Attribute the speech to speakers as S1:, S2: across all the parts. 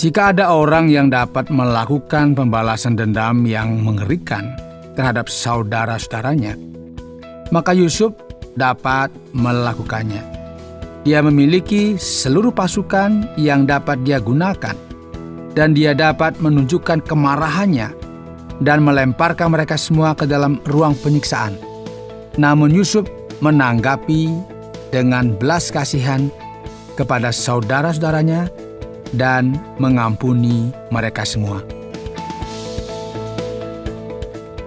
S1: Jika ada orang yang dapat melakukan pembalasan dendam yang mengerikan terhadap saudara-saudaranya, maka Yusuf dapat melakukannya. Dia memiliki seluruh pasukan yang dapat dia gunakan, dan dia dapat menunjukkan kemarahannya dan melemparkan mereka semua ke dalam ruang penyiksaan. Namun Yusuf menanggapi dengan belas kasihan kepada saudara-saudaranya dan mengampuni mereka semua.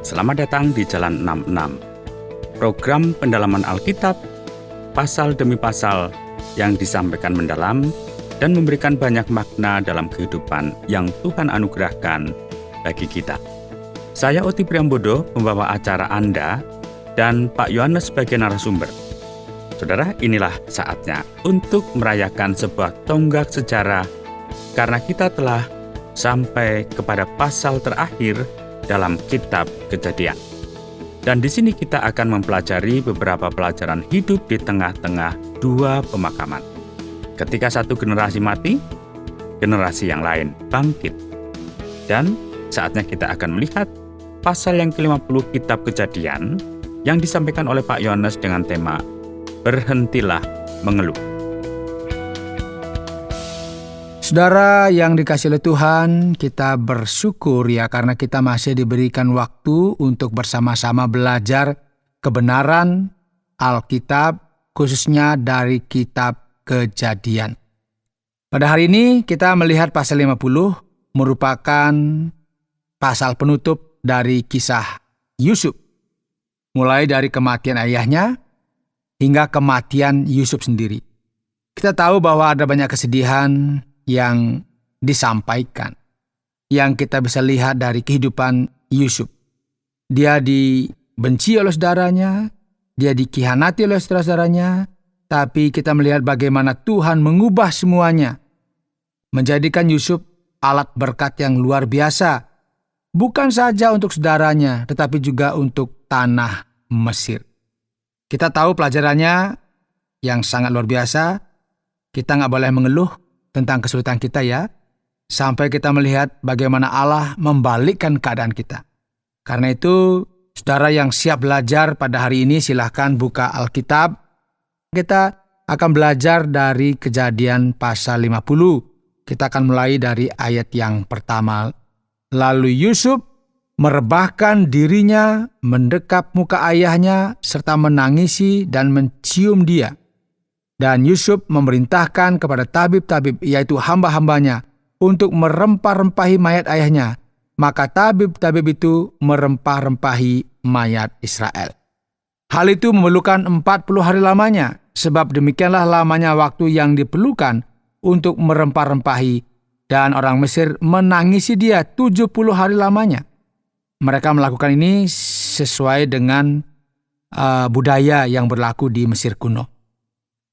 S2: Selamat datang di Jalan 66, program pendalaman Alkitab, pasal demi pasal yang disampaikan mendalam dan memberikan banyak makna dalam kehidupan yang Tuhan anugerahkan bagi kita. Saya Oti Priambodo, membawa acara Anda, dan Pak Yohanes sebagai narasumber. Saudara, inilah saatnya untuk merayakan sebuah tonggak sejarah karena kita telah sampai kepada pasal terakhir dalam kitab Kejadian. Dan di sini kita akan mempelajari beberapa pelajaran hidup di tengah-tengah dua pemakaman. Ketika satu generasi mati, generasi yang lain bangkit. Dan saatnya kita akan melihat pasal yang ke-50 kitab Kejadian yang disampaikan oleh Pak Yohanes dengan tema Berhentilah Mengeluh.
S1: Saudara yang dikasihi oleh Tuhan, kita bersyukur ya karena kita masih diberikan waktu untuk bersama-sama belajar kebenaran Alkitab, khususnya dari kitab Kejadian. Pada hari ini kita melihat pasal 50 merupakan pasal penutup dari kisah Yusuf. Mulai dari kematian ayahnya hingga kematian Yusuf sendiri. Kita tahu bahwa ada banyak kesedihan yang disampaikan, yang kita bisa lihat dari kehidupan Yusuf. Dia dibenci oleh saudaranya, dia dikhianati oleh saudara-saudaranya, tapi kita melihat bagaimana Tuhan mengubah semuanya, menjadikan Yusuf alat berkat yang luar biasa, bukan saja untuk saudaranya, tetapi juga untuk tanah Mesir. Kita tahu pelajarannya yang sangat luar biasa. Kita nggak boleh mengeluh tentang kesulitan kita ya, sampai kita melihat bagaimana Allah membalikkan keadaan kita. Karena itu, saudara yang siap belajar pada hari ini silahkan buka Alkitab. Kita akan belajar dari Kejadian pasal 50. Kita akan mulai dari ayat yang pertama. Lalu Yusuf merebahkan dirinya, mendekap muka ayahnya, serta menangisi dan mencium dia. Dan Yusuf memerintahkan kepada tabib-tabib, yaitu hamba-hambanya, untuk merempah-rempahi mayat ayahnya. Maka tabib-tabib itu merempah-rempahi mayat Israel. Hal itu memerlukan 40 hari lamanya, sebab demikianlah lamanya waktu yang diperlukan untuk merempah-rempahi, dan orang Mesir menangisi dia 70 hari lamanya. Mereka melakukan ini sesuai dengan budaya yang berlaku di Mesir kuno.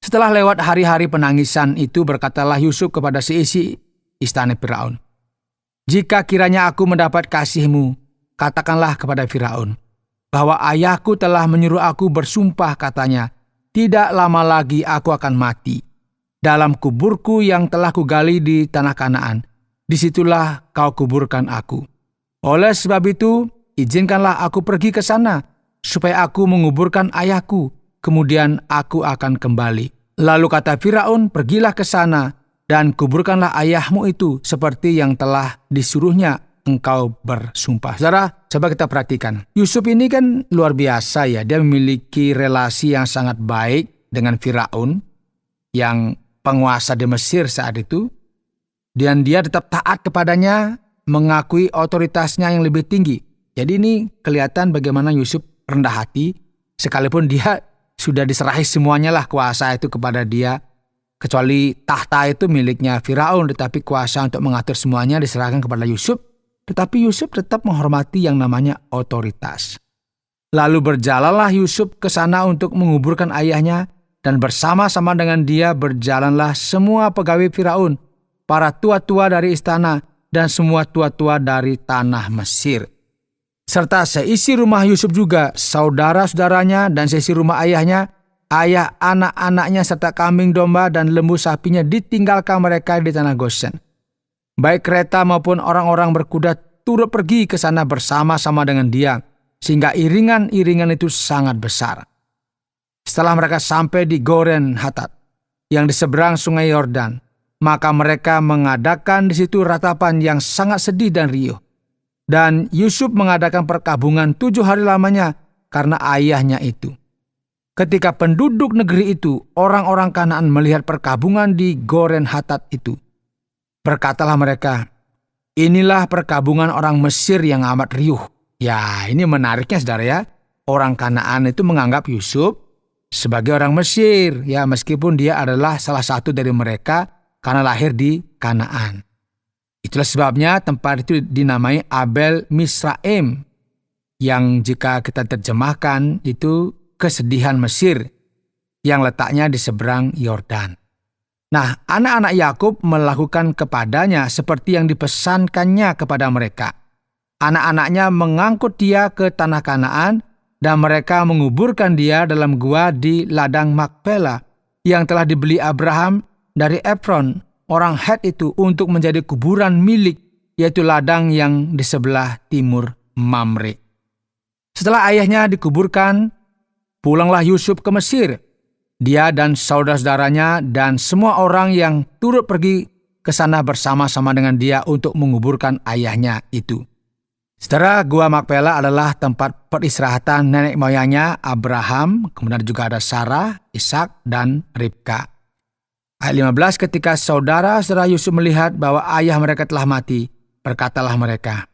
S1: Setelah lewat hari-hari penangisan itu, berkatalah Yusuf kepada seisi istana Firaun, "Jika kiranya aku mendapat kasih-Mu, katakanlah kepada Firaun, bahwa ayahku telah menyuruh aku bersumpah," katanya, "tidak lama lagi aku akan mati. Dalam kuburku yang telah kugali di tanah Kanaan, disitulah kau kuburkan aku. Oleh sebab itu, izinkanlah aku pergi ke sana, supaya aku menguburkan ayahku, kemudian aku akan kembali." Lalu kata Firaun, "Pergilah ke sana dan kuburkanlah ayahmu itu seperti yang telah disuruhnya engkau bersumpah." Saudara, coba kita perhatikan. Yusuf ini kan luar biasa ya. Dia memiliki relasi yang sangat baik dengan Firaun, yang penguasa di Mesir saat itu. Dan dia tetap taat kepadanya, mengakui otoritasnya yang lebih tinggi. Jadi ini kelihatan bagaimana Yusuf rendah hati, sekalipun dia sudah diserahi semuanya lah kuasa itu kepada dia. Kecuali tahta itu miliknya Firaun, tetapi kuasa untuk mengatur semuanya diserahkan kepada Yusuf. Tetapi Yusuf tetap menghormati yang namanya otoritas. Lalu berjalanlah Yusuf ke sana untuk menguburkan ayahnya, dan bersama-sama dengan dia berjalanlah semua pegawai Firaun, para tua-tua dari istana, dan semua tua-tua dari tanah Mesir. Serta seisi rumah Yusuf juga, saudara-saudaranya dan seisi rumah ayahnya, ayah anak-anaknya serta kambing domba dan lembu sapinya ditinggalkan mereka di tanah Gosen. Baik kereta maupun orang-orang berkuda turut pergi ke sana bersama-sama dengan dia, sehingga iringan-iringan itu sangat besar. Setelah mereka sampai di Goren Hatat, yang di seberang sungai Yordan, maka mereka mengadakan di situ ratapan yang sangat sedih dan riuh. Dan Yusuf mengadakan perkabungan 7 hari lamanya karena ayahnya itu. Ketika penduduk negeri itu, orang-orang Kanaan melihat perkabungan di Goren Hatat itu, berkatalah mereka, inilah perkabungan orang Mesir yang amat riuh. Ya, ini menariknya saudara ya. Orang Kanaan itu menganggap Yusuf sebagai orang Mesir, ya meskipun dia adalah salah satu dari mereka karena lahir di Kanaan. Itulah sebabnya tempat itu dinamai Abel Misraim, yang jika kita terjemahkan itu kesedihan Mesir, yang letaknya di seberang Yordan. Nah, anak-anak Yakub melakukan kepadanya seperti yang dipesankannya kepada mereka. Anak-anaknya mengangkut dia ke tanah Kanaan, dan mereka menguburkan dia dalam gua di ladang Makpela yang telah dibeli Abraham dari Efron, orang Het itu, untuk menjadi kuburan milik, yaitu ladang yang di sebelah timur Mamre. Setelah ayahnya dikuburkan, pulanglah Yusuf ke Mesir. Dia dan saudara-saudaranya dan semua orang yang turut pergi ke sana bersama-sama dengan dia untuk menguburkan ayahnya itu. Saudara, gua Makpela adalah tempat peristirahatan nenek moyangnya Abraham, kemudian juga ada Sarah, Ishak, dan Ribka. Ayat 15, ketika saudara-saudara Yusuf melihat bahwa ayah mereka telah mati, berkatalah mereka,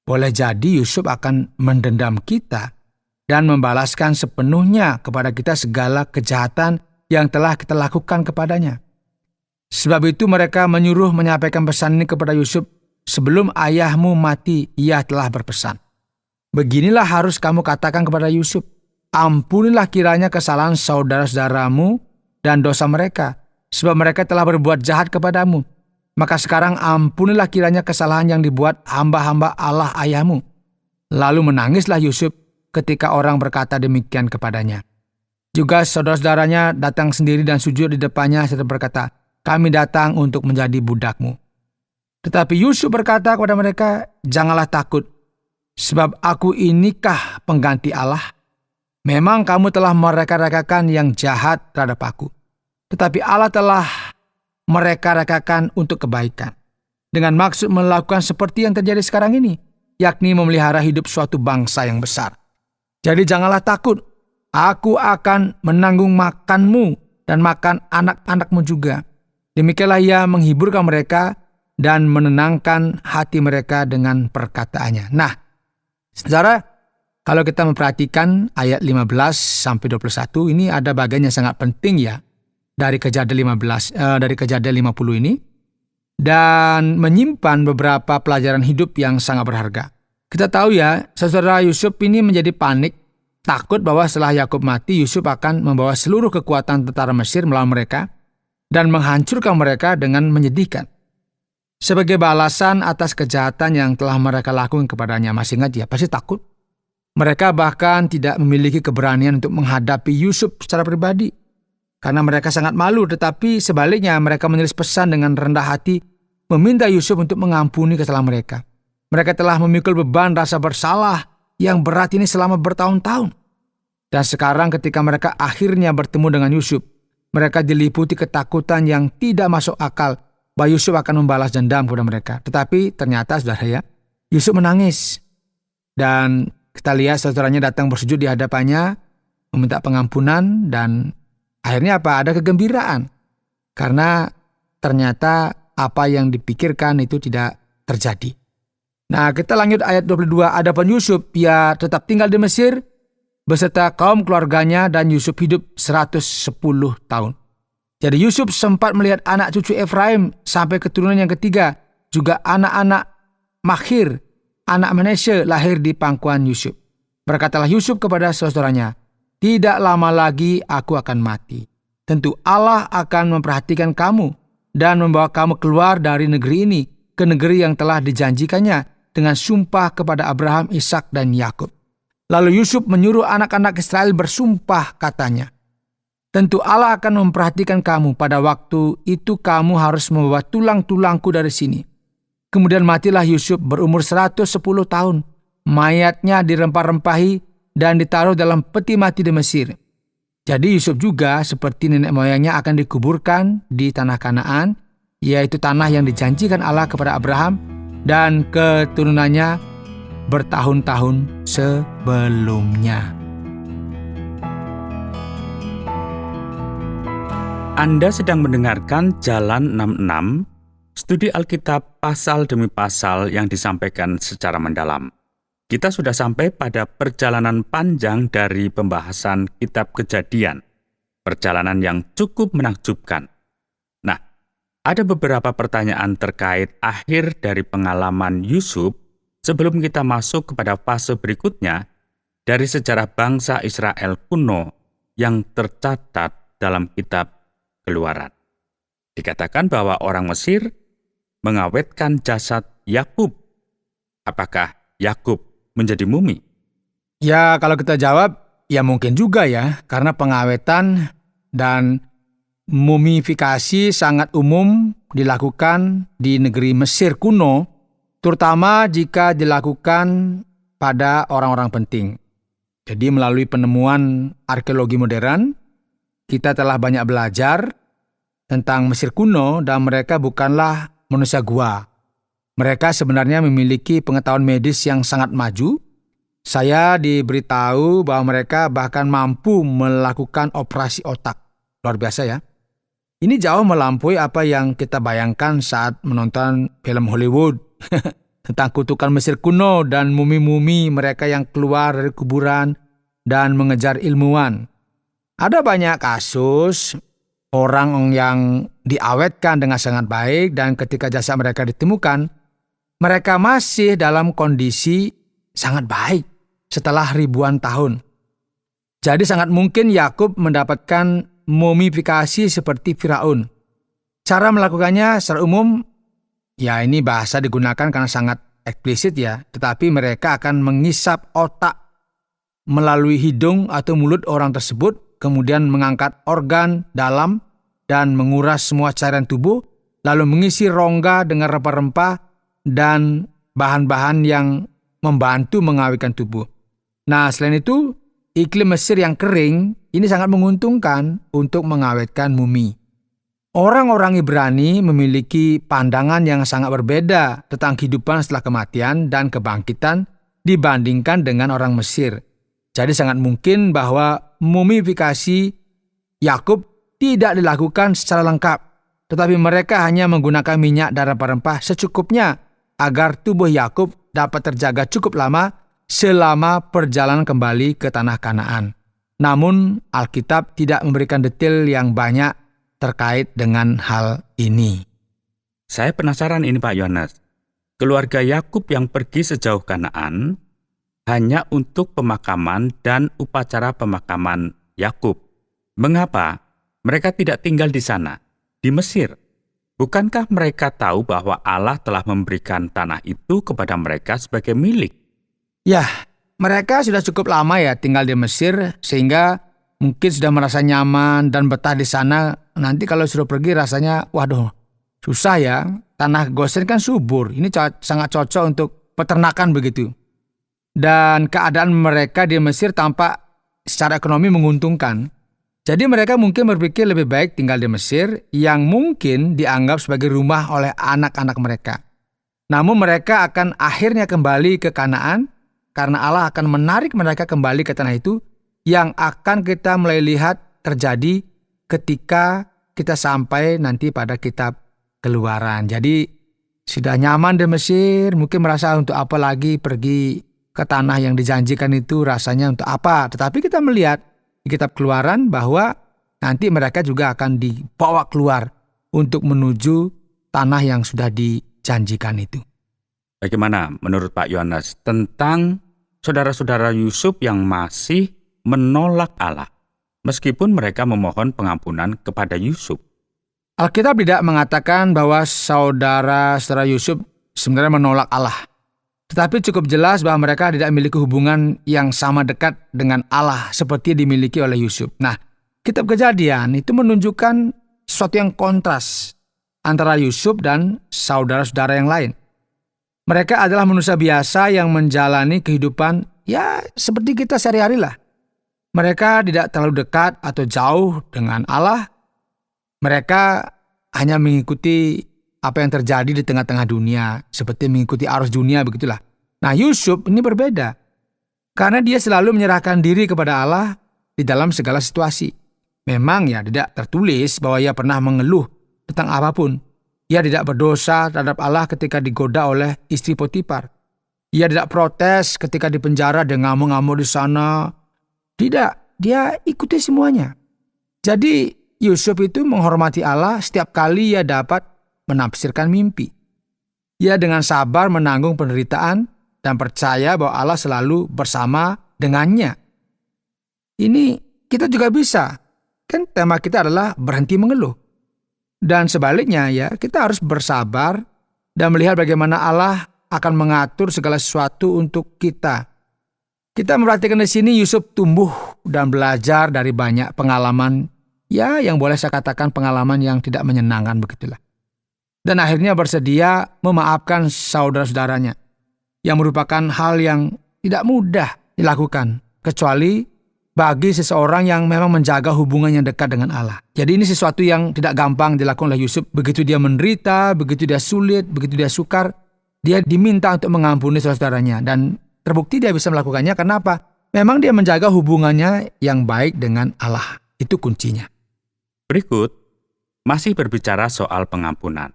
S1: boleh jadi Yusuf akan mendendam kita dan membalaskan sepenuhnya kepada kita segala kejahatan yang telah kita lakukan kepadanya. Sebab itu mereka menyuruh menyampaikan pesan ini kepada Yusuf, sebelum ayahmu mati ia telah berpesan. Beginilah harus kamu katakan kepada Yusuf, ampunilah kiranya kesalahan saudara-saudaramu dan dosa mereka, sebab mereka telah berbuat jahat kepadamu. Maka sekarang ampunilah kiranya kesalahan yang dibuat hamba-hamba Allah ayahmu. Lalu menangislah Yusuf ketika orang berkata demikian kepadanya. Juga saudara-saudaranya datang sendiri dan sujud di depannya serta berkata, kami datang untuk menjadi budakmu. Tetapi Yusuf berkata kepada mereka, janganlah takut, sebab aku inikah pengganti Allah? Memang kamu telah mereka-rekakan yang jahat terhadap aku, tetapi Allah telah mereka-rekakan untuk kebaikan, dengan maksud melakukan seperti yang terjadi sekarang ini, yakni memelihara hidup suatu bangsa yang besar. Jadi janganlah takut, aku akan menanggung makanmu dan makan anak-anakmu juga. Demikianlah ia menghiburkan mereka dan menenangkan hati mereka dengan perkataannya. Nah, saudara, kalau kita memperhatikan ayat 15-21, ini ada bagian yang sangat penting ya, dari Kejadian 50 ini, dan menyimpan beberapa pelajaran hidup yang sangat berharga. Kita tahu ya, saudara Yusuf ini menjadi panik, takut bahwa setelah Yakub mati, Yusuf akan membawa seluruh kekuatan tentara Mesir melawan mereka dan menghancurkan mereka dengan menyedihkan. Sebagai balasan atas kejahatan yang telah mereka lakukan kepadanya, masih ingat ya, pasti takut. Mereka bahkan tidak memiliki keberanian untuk menghadapi Yusuf secara pribadi, karena mereka sangat malu, tetapi sebaliknya mereka menulis pesan dengan rendah hati, meminta Yusuf untuk mengampuni kesalahan mereka. Mereka telah memikul beban rasa bersalah yang berat ini selama bertahun-tahun. Dan sekarang ketika mereka akhirnya bertemu dengan Yusuf, mereka diliputi ketakutan yang tidak masuk akal bahwa Yusuf akan membalas dendam kepada mereka. Tetapi ternyata saudara ya, Yusuf menangis. Dan kita lihat saudaranya datang bersujud di hadapannya, meminta pengampunan, dan akhirnya apa? Ada kegembiraan. Karena ternyata apa yang dipikirkan itu tidak terjadi. Nah, kita lanjut ayat 22. Adapun Yusuf, ia tetap tinggal di Mesir beserta kaum keluarganya, dan Yusuf hidup 110 tahun. Jadi Yusuf sempat melihat anak cucu Efraim sampai keturunan yang ketiga, juga anak-anak Makhir, anak Manasye lahir di pangkuan Yusuf. Berkatalah Yusuf kepada saudara-saudaranya, tidak lama lagi aku akan mati. Tentu Allah akan memperhatikan kamu dan membawa kamu keluar dari negeri ini ke negeri yang telah dijanjikannya dengan sumpah kepada Abraham, Ishak, dan Yakub. Lalu Yusuf menyuruh anak-anak Israel bersumpah, katanya, tentu Allah akan memperhatikan kamu. Pada waktu itu kamu harus membawa tulang-tulangku dari sini Kemudian matilah Yusuf berumur 110 tahun. Mayatnya dirempah-rempahi dan ditaruh dalam peti mati di Mesir. Jadi Yusuf juga seperti nenek moyangnya akan dikuburkan di tanah Kanaan, yaitu tanah yang dijanjikan Allah kepada Abraham dan keturunannya bertahun-tahun sebelumnya.
S2: Anda sedang mendengarkan Jalan 66, studi Alkitab pasal demi pasal yang disampaikan secara mendalam. Kita sudah sampai pada perjalanan panjang dari pembahasan Kitab Kejadian, perjalanan yang cukup menakjubkan. Nah, ada beberapa pertanyaan terkait akhir dari pengalaman Yusuf sebelum kita masuk kepada fase berikutnya dari sejarah bangsa Israel kuno yang tercatat dalam Kitab Keluaran. Dikatakan bahwa orang Mesir mengawetkan jasad Yakub. Apakah Yakub menjadi mumi?
S1: Ya, kalau kita jawab, ya mungkin juga ya, karena pengawetan dan mumifikasi sangat umum dilakukan di negeri Mesir kuno, terutama jika dilakukan pada orang-orang penting. Jadi melalui penemuan arkeologi modern, kita telah banyak belajar tentang Mesir kuno dan mereka bukanlah manusia gua. Mereka sebenarnya memiliki pengetahuan medis yang sangat maju. Saya diberitahu bahwa mereka bahkan mampu melakukan operasi otak. Luar biasa ya. Ini jauh melampaui apa yang kita bayangkan saat menonton film Hollywood tentang kutukan Mesir kuno dan mumi-mumi mereka yang keluar dari kuburan dan mengejar ilmuwan. Ada banyak kasus orang yang diawetkan dengan sangat baik dan ketika jasad mereka ditemukan, mereka masih dalam kondisi sangat baik setelah ribuan tahun. Jadi sangat mungkin Yakub mendapatkan mumifikasi seperti Firaun. Cara melakukannya secara umum, ya ini bahasa digunakan karena sangat eksplisit ya, tetapi mereka akan mengisap otak melalui hidung atau mulut orang tersebut, kemudian mengangkat organ dalam dan menguras semua cairan tubuh, lalu mengisi rongga dengan rempah-rempah dan bahan-bahan yang membantu mengawetkan tubuh. Nah, selain itu, iklim Mesir yang kering ini sangat menguntungkan untuk mengawetkan mumi. Orang-orang Ibrani memiliki pandangan yang sangat berbeda tentang kehidupan setelah kematian dan kebangkitan dibandingkan dengan orang Mesir. Jadi sangat mungkin bahwa mumifikasi Yakub tidak dilakukan secara lengkap, tetapi mereka hanya menggunakan minyak dan rempah-rempah secukupnya agar tubuh Yakub dapat terjaga cukup lama selama perjalanan kembali ke tanah Kanaan. Namun Alkitab tidak memberikan detail yang banyak terkait dengan hal ini.
S2: Saya penasaran ini Pak Yohanes. Keluarga Yakub yang pergi sejauh Kanaan hanya untuk pemakaman dan upacara pemakaman Yakub. Mengapa mereka tidak tinggal di sana, di Mesir? Bukankah mereka tahu bahwa Allah telah memberikan tanah itu kepada mereka sebagai milik?
S1: Ya, mereka sudah cukup lama ya tinggal di Mesir sehingga mungkin sudah merasa nyaman dan betah di sana. Nanti kalau suruh pergi rasanya, waduh, susah ya. Tanah Gosen kan subur, ini sangat cocok untuk peternakan begitu. Dan keadaan mereka di Mesir tampak secara ekonomi menguntungkan. Jadi mereka mungkin berpikir lebih baik tinggal di Mesir yang mungkin dianggap sebagai rumah oleh anak-anak mereka. Namun mereka akan akhirnya kembali ke Kanaan karena Allah akan menarik mereka kembali ke tanah itu yang akan kita mulai lihat terjadi ketika kita sampai nanti pada kitab Keluaran. Jadi sudah nyaman di Mesir, mungkin merasa untuk apa lagi pergi ke tanah yang dijanjikan itu, rasanya untuk apa. Tetapi kita melihat di kitab Keluaran bahwa nanti mereka juga akan dibawa keluar untuk menuju tanah yang sudah dijanjikan itu.
S2: Bagaimana menurut Pak Yohanes tentang saudara-saudara Yusuf yang masih menolak Allah, meskipun mereka memohon pengampunan kepada Yusuf?
S1: Alkitab tidak mengatakan bahwa saudara-saudara Yusuf sebenarnya menolak Allah. Tetapi cukup jelas bahwa mereka tidak memiliki hubungan yang sama dekat dengan Allah seperti dimiliki oleh Yusuf. Nah, kitab Kejadian itu menunjukkan sesuatu yang kontras antara Yusuf dan saudara-saudara yang lain. Mereka adalah manusia biasa yang menjalani kehidupan ya seperti kita sehari-hari lah. Mereka tidak terlalu dekat atau jauh dengan Allah. Mereka hanya mengikuti apa yang terjadi di tengah-tengah dunia, seperti mengikuti arus dunia, begitulah. Nah, Yusuf ini berbeda, karena dia selalu menyerahkan diri kepada Allah di dalam segala situasi. Memang ya tidak tertulis bahwa ia pernah mengeluh tentang apapun. Ia tidak berdosa terhadap Allah ketika digoda oleh istri Potifar. Ia tidak protes ketika dipenjara dan ngamuk-ngamuk di sana. Tidak, dia ikuti semuanya. Jadi Yusuf itu menghormati Allah setiap kali ia dapat menafsirkan mimpi. Ia dengan sabar menanggung penderitaan dan percaya bahwa Allah selalu bersama dengannya. Ini kita juga bisa. Kan tema kita adalah berhenti mengeluh. Dan sebaliknya ya, kita harus bersabar dan melihat bagaimana Allah akan mengatur segala sesuatu untuk kita. Kita memperhatikan di sini Yusuf tumbuh dan belajar dari banyak pengalaman, ya yang boleh saya katakan pengalaman yang tidak menyenangkan begitulah. Dan akhirnya bersedia memaafkan saudara-saudaranya, yang merupakan hal yang tidak mudah dilakukan, kecuali bagi seseorang yang memang menjaga hubungan yang dekat dengan Allah. Jadi ini sesuatu yang tidak gampang dilakukan oleh Yusuf. Begitu dia menderita, begitu dia sulit, begitu dia sukar, dia diminta untuk mengampuni saudara-saudaranya. Dan terbukti dia bisa melakukannya. Kenapa? Memang dia menjaga hubungannya yang baik dengan Allah. Itu kuncinya.
S2: Berikut, masih berbicara soal pengampunan.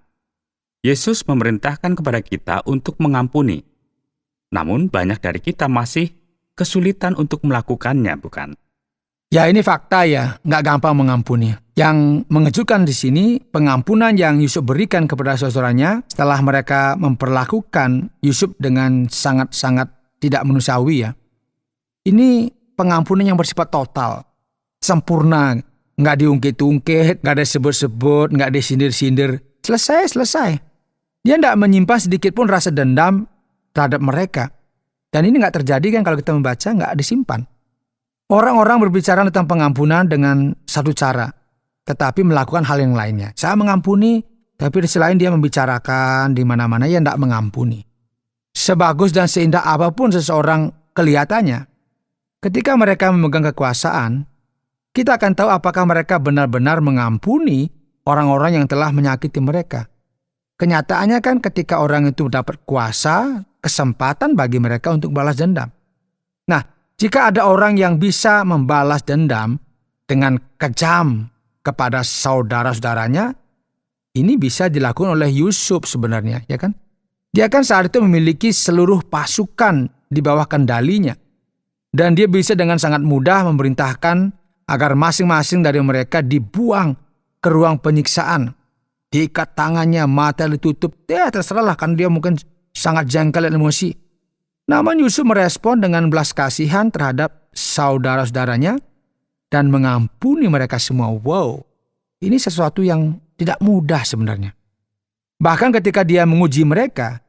S2: Yesus memerintahkan kepada kita untuk mengampuni. Namun banyak dari kita masih kesulitan untuk melakukannya, bukan?
S1: Ya ini fakta ya, nggak gampang mengampuni. Yang mengejutkan di sini, pengampunan yang Yusuf berikan kepada saudaranya setelah mereka memperlakukan Yusuf dengan sangat-sangat tidak manusiawi ya. Ini pengampunan yang bersifat total, sempurna, nggak diungkit-ungkit, nggak ada sebut-sebut, nggak ada sindir-sindir. Selesai. Dia nggak menyimpan sedikit pun rasa dendam terhadap mereka. Dan ini nggak terjadi kan kalau kita membaca, nggak disimpan. Orang-orang berbicara tentang pengampunan dengan satu cara, tetapi melakukan hal yang lainnya. Saya mengampuni, tapi di sisi lain dia membicarakan di mana-mana yang nggak mengampuni. Sebagus dan seindah apapun seseorang kelihatannya, ketika mereka memegang kekuasaan, kita akan tahu apakah mereka benar-benar mengampuni orang-orang yang telah menyakiti mereka. Kenyataannya kan ketika orang itu dapat kuasa, kesempatan bagi mereka untuk balas dendam. Nah, jika ada orang yang bisa membalas dendam dengan kejam kepada saudara-saudaranya, ini bisa dilakukan oleh Yusuf sebenarnya, ya kan? Dia kan saat itu memiliki seluruh pasukan di bawah kendalinya. Dan dia bisa dengan sangat mudah memerintahkan agar masing-masing dari mereka dibuang ke ruang penyiksaan. Diikat tangannya, mata ditutup, ya terserahlah kan dia mungkin sangat jengkel dan emosi. Namun Yusuf merespon dengan belas kasihan terhadap saudara-saudaranya dan mengampuni mereka semua. Wow, ini sesuatu yang tidak mudah sebenarnya. Bahkan ketika dia menguji mereka,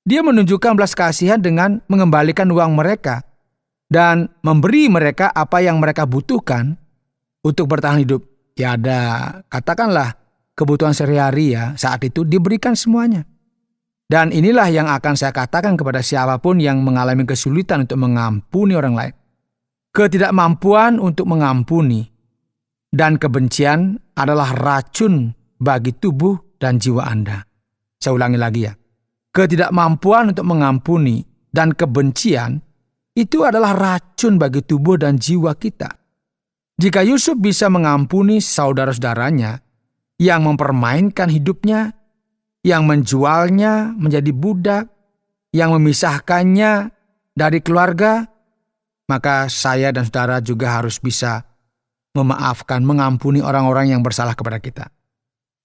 S1: dia menunjukkan belas kasihan dengan mengembalikan uang mereka dan memberi mereka apa yang mereka butuhkan untuk bertahan hidup. Ya ada, katakanlah kebutuhan sehari-hari ya, saat itu diberikan semuanya. Dan inilah yang akan saya katakan kepada siapapun yang mengalami kesulitan untuk mengampuni orang lain. Ketidakmampuan untuk mengampuni dan kebencian adalah racun bagi tubuh dan jiwa Anda. Saya ulangi lagi ya. Ketidakmampuan untuk mengampuni dan kebencian itu adalah racun bagi tubuh dan jiwa kita. Jika Yusuf bisa mengampuni saudara-saudaranya yang mempermainkan hidupnya, yang menjualnya menjadi budak, yang memisahkannya dari keluarga, maka saya dan saudara juga harus bisa memaafkan, mengampuni orang-orang yang bersalah kepada kita.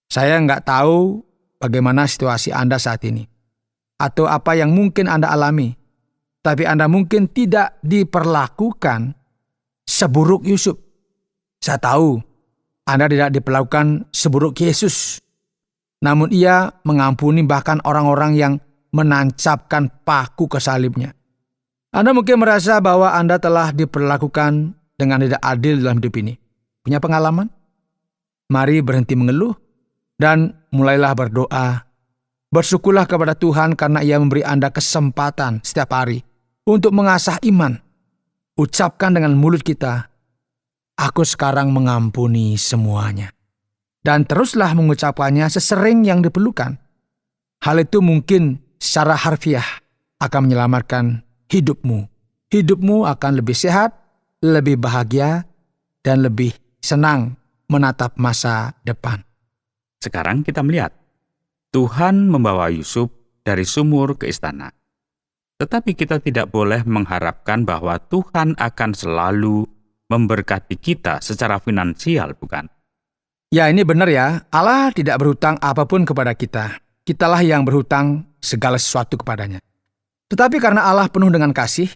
S1: Saya nggak tahu bagaimana situasi Anda saat ini, atau apa yang mungkin Anda alami, tapi Anda mungkin tidak diperlakukan seburuk Yusuf. Saya tahu Anda tidak diperlakukan seburuk Yesus. Namun ia mengampuni bahkan orang-orang yang menancapkan paku ke salibnya. Anda mungkin merasa bahwa Anda telah diperlakukan dengan tidak adil dalam hidup ini. Punya pengalaman? Mari berhenti mengeluh dan mulailah berdoa Bersyukurlah kepada Tuhan karena Ia memberi Anda kesempatan setiap hari untuk mengasah iman. Ucapkan dengan mulut kita, "Aku sekarang mengampuni semuanya." Dan teruslah mengucapkannya sesering yang diperlukan. Hal itu mungkin secara harfiah akan menyelamatkan hidupmu. Hidupmu akan lebih sehat, lebih bahagia, dan lebih senang menatap masa depan.
S2: Sekarang kita melihat, Tuhan membawa Yusuf dari sumur ke istana. Tetapi kita tidak boleh mengharapkan bahwa Tuhan akan selalu memberkati kita secara finansial, bukan?
S1: Ya, ini benar ya. Allah tidak berhutang apapun kepada kita. Kitalah yang berhutang segala sesuatu kepadanya. Tetapi karena Allah penuh dengan kasih,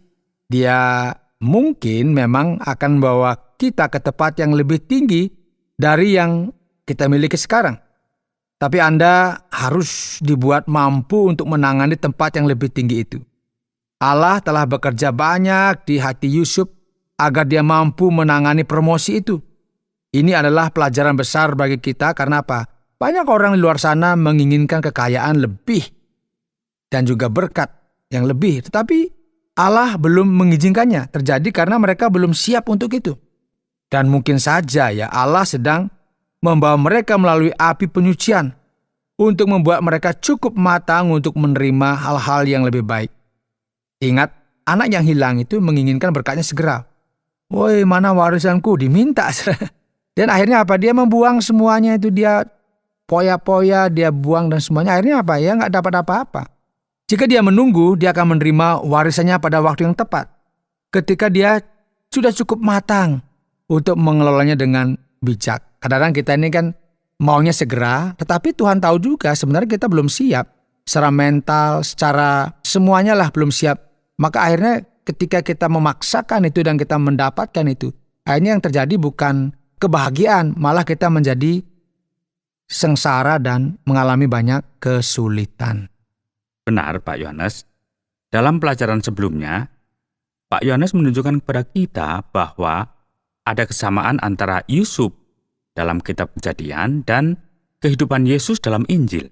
S1: Dia mungkin memang akan membawa kita ke tempat yang lebih tinggi dari yang kita miliki sekarang. Tapi Anda harus dibuat mampu untuk menangani tempat yang lebih tinggi itu. Allah telah bekerja banyak di hati Yusuf agar dia mampu menangani promosi itu. Ini adalah pelajaran besar bagi kita karena apa? Banyak orang di luar sana menginginkan kekayaan lebih dan juga berkat yang lebih. Tetapi Allah belum mengizinkannya terjadi karena mereka belum siap untuk itu. Dan mungkin saja ya Allah sedang membawa mereka melalui api penyucian untuk membuat mereka cukup matang untuk menerima hal-hal yang lebih baik. Ingat, anak yang hilang itu menginginkan berkatnya segera. Woi, mana warisanku? Diminta. Dan akhirnya apa? Dia membuang semuanya itu. Dia poya-poya, dia buang dan semuanya. Akhirnya apa? Ya nggak dapat apa-apa. Jika dia menunggu, dia akan menerima warisannya pada waktu yang tepat. Ketika dia sudah cukup matang untuk mengelolanya dengan bijak. Kadang-kadang kita ini kan maunya segera, tetapi Tuhan tahu juga sebenarnya kita belum siap. Secara mental, secara semuanya lah belum siap. Maka akhirnya ketika kita memaksakan itu dan kita mendapatkan itu, akhirnya yang terjadi bukan kebahagiaan, malah kita menjadi sengsara dan mengalami banyak kesulitan.
S2: Benar, Pak Yohanes. Dalam pelajaran sebelumnya, Pak Yohanes menunjukkan kepada kita bahwa ada kesamaan antara Yusuf dalam kitab Kejadian dan kehidupan Yesus dalam Injil.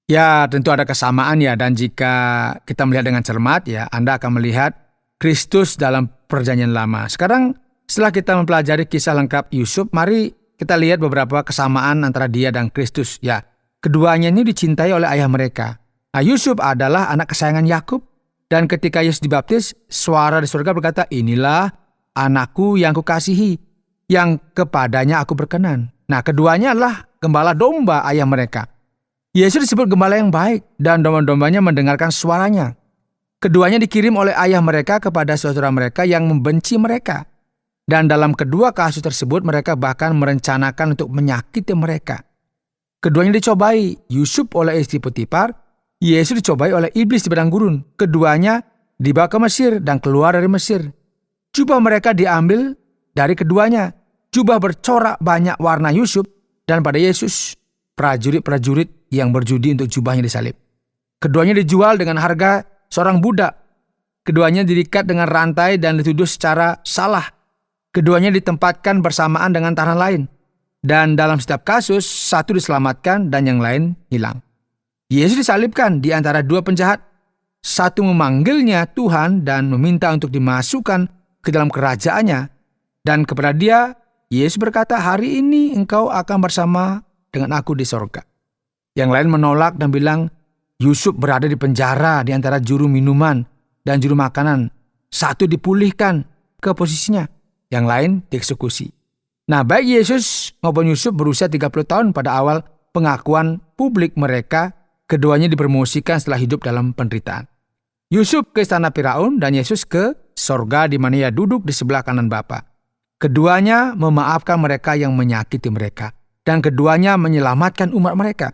S1: Ya, tentu ada kesamaan ya, dan jika kita melihat dengan cermat ya, Anda akan melihat Kristus dalam Perjanjian Lama. Sekarang setelah kita mempelajari kisah lengkap Yusuf, mari kita lihat beberapa kesamaan antara dia dan Kristus. Ya, keduanya ini dicintai oleh ayah mereka. Nah, Yusuf adalah anak kesayangan Yakub, dan ketika Yesus dibaptis, suara di surga berkata, "Inilah anakku yang kukasihi, yang kepadanya aku berkenan." Nah, keduanya adalah gembala domba ayah mereka. Yesus disebut gembala yang baik, dan domba-dombanya mendengarkan suaranya. Keduanya dikirim oleh ayah mereka kepada saudara mereka yang membenci mereka. Dan dalam kedua kasus tersebut, mereka bahkan merencanakan untuk menyakiti mereka. Keduanya dicobai, Yusuf oleh istri Potifar, Yesus dicobai oleh iblis di padang gurun. Keduanya dibawa ke Mesir dan keluar dari Mesir. Jubah mereka diambil dari keduanya. Jubah bercorak banyak warna Yusuf, dan pada Yesus prajurit-prajurit yang berjudi untuk jubahnya disalib. Keduanya dijual dengan harga seorang budak. Keduanya diikat dengan rantai dan dituduh secara salah. Keduanya ditempatkan bersamaan dengan tahanan lain. Dan dalam setiap kasus, satu diselamatkan dan yang lain hilang. Yesus disalibkan di antara dua penjahat. Satu memanggilnya Tuhan dan meminta untuk dimasukkan ke dalam kerajaannya. Dan kepada dia, Yesus berkata, "Hari ini engkau akan bersama dengan aku di sorga." Yang lain menolak dan bilang, Yusuf berada di penjara di antara juru minuman dan juru makanan. Satu dipulihkan ke posisinya, yang lain dieksekusi. Nah, baik Yesus maupun Yusuf berusia 30 tahun pada awal pengakuan publik mereka. Keduanya dipromosikan setelah hidup dalam penderitaan. Yusuf ke istana Firaun dan Yesus ke sorga di mana ia duduk di sebelah kanan Bapa. Keduanya memaafkan mereka yang menyakiti mereka. Dan keduanya menyelamatkan umat mereka.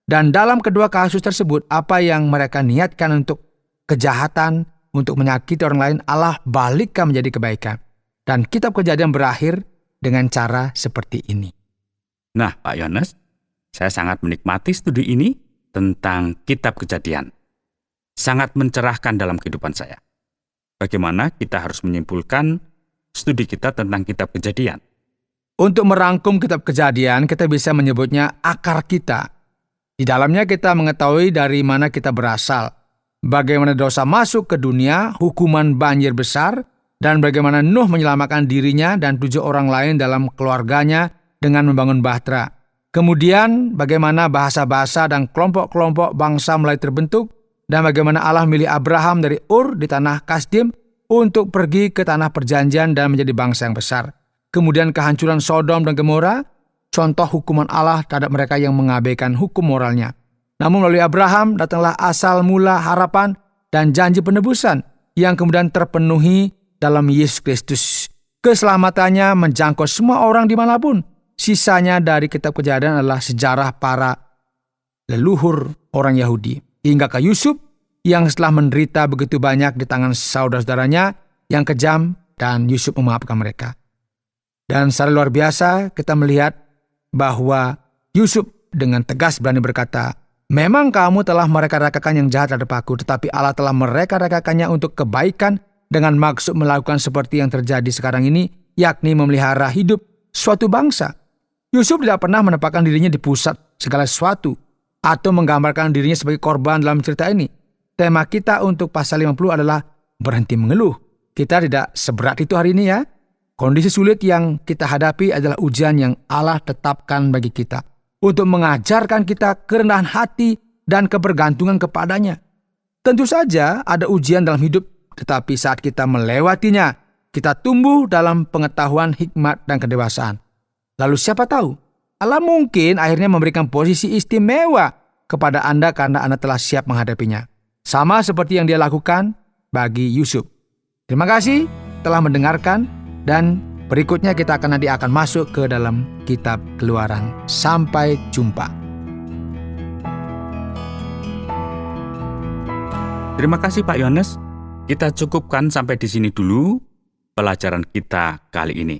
S1: Dan dalam kedua kasus tersebut, apa yang mereka niatkan untuk kejahatan, untuk menyakiti orang lain, Allah balikkan menjadi kebaikan. Dan kitab Kejadian berakhir dengan cara seperti ini.
S2: Nah, Pak Yohanes, saya sangat menikmati studi ini tentang kitab Kejadian. Sangat mencerahkan dalam kehidupan saya. Bagaimana kita harus menyimpulkan studi kita tentang kitab Kejadian?
S1: Untuk merangkum kitab Kejadian, kita bisa menyebutnya akar kita. Di dalamnya kita mengetahui dari mana kita berasal, bagaimana dosa masuk ke dunia, hukuman banjir besar, dan bagaimana Nuh menyelamatkan dirinya dan 7 orang lain dalam keluarganya dengan membangun bahtera. Kemudian bagaimana bahasa-bahasa dan kelompok-kelompok bangsa mulai terbentuk, dan bagaimana Allah milih Abraham dari Ur di tanah Kasdim untuk pergi ke tanah perjanjian dan menjadi bangsa yang besar. Kemudian kehancuran Sodom dan Gomora, contoh hukuman Allah terhadap mereka yang mengabaikan hukum moralnya. Namun melalui Abraham datanglah asal mula harapan dan janji penebusan yang kemudian terpenuhi dalam Yesus Kristus. Keselamatannya menjangkau semua orang dimanapun. Sisanya dari kitab Kejadian adalah sejarah para leluhur orang Yahudi. Hingga ke Yusuf yang setelah menderita begitu banyak di tangan saudara-saudaranya yang kejam, dan Yusuf memaafkan mereka. Dan secara luar biasa kita melihat bahwa Yusuf dengan tegas berani berkata, "Memang kamu telah mereka-rekakan yang jahat terhadap aku, tetapi Allah telah mereka-rekakannya untuk kebaikan dengan maksud melakukan seperti yang terjadi sekarang ini, yakni memelihara hidup suatu bangsa." Yusuf tidak pernah menempatkan dirinya di pusat segala sesuatu atau menggambarkan dirinya sebagai korban dalam cerita ini. Tema kita untuk pasal 50 adalah berhenti mengeluh. Kita tidak seberat itu hari ini ya. Kondisi sulit yang kita hadapi adalah ujian yang Allah tetapkan bagi kita untuk mengajarkan kita kerendahan hati dan kebergantungan kepadanya. Tentu saja ada ujian dalam hidup, tetapi saat kita melewatinya, kita tumbuh dalam pengetahuan, hikmat, dan kedewasaan. Lalu siapa tahu, Allah mungkin akhirnya memberikan posisi istimewa kepada Anda karena Anda telah siap menghadapinya. Sama seperti yang Dia lakukan bagi Yusuf. Terima kasih telah mendengarkan, dan berikutnya kita akan masuk ke dalam kitab Keluaran. Sampai jumpa.
S2: Terima kasih Pak Yohanes. Kita cukupkan sampai di sini dulu pelajaran kita kali ini.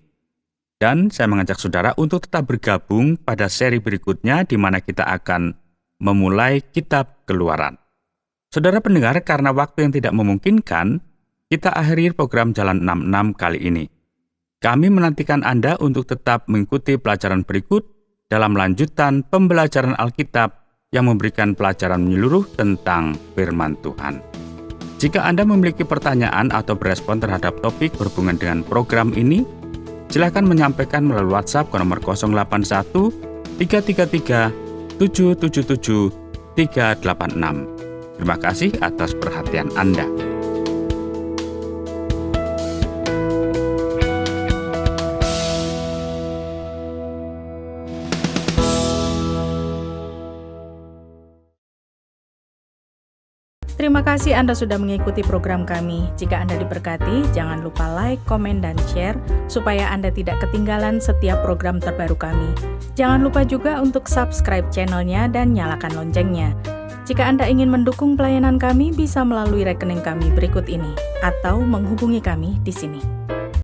S2: Dan saya mengajak saudara untuk tetap bergabung pada seri berikutnya di mana kita akan memulai kitab Keluaran. Saudara pendengar, karena waktu yang tidak memungkinkan, kita akhiri program Jalan 66 kali ini. Kami menantikan Anda untuk tetap mengikuti pelajaran berikut dalam lanjutan pembelajaran Alkitab yang memberikan pelajaran menyeluruh tentang firman Tuhan. Jika Anda memiliki pertanyaan atau berespon terhadap topik berhubungan dengan program ini, silakan menyampaikan melalui WhatsApp ke nomor 081 333 777 386. Terima kasih atas perhatian Anda.
S3: Terima kasih Anda sudah mengikuti program kami. Jika Anda diberkati, jangan lupa like, komen, dan share supaya Anda tidak ketinggalan setiap program terbaru kami. Jangan lupa juga untuk subscribe channelnya dan nyalakan loncengnya. Jika Anda ingin mendukung pelayanan kami, bisa melalui rekening kami berikut ini atau menghubungi kami di sini.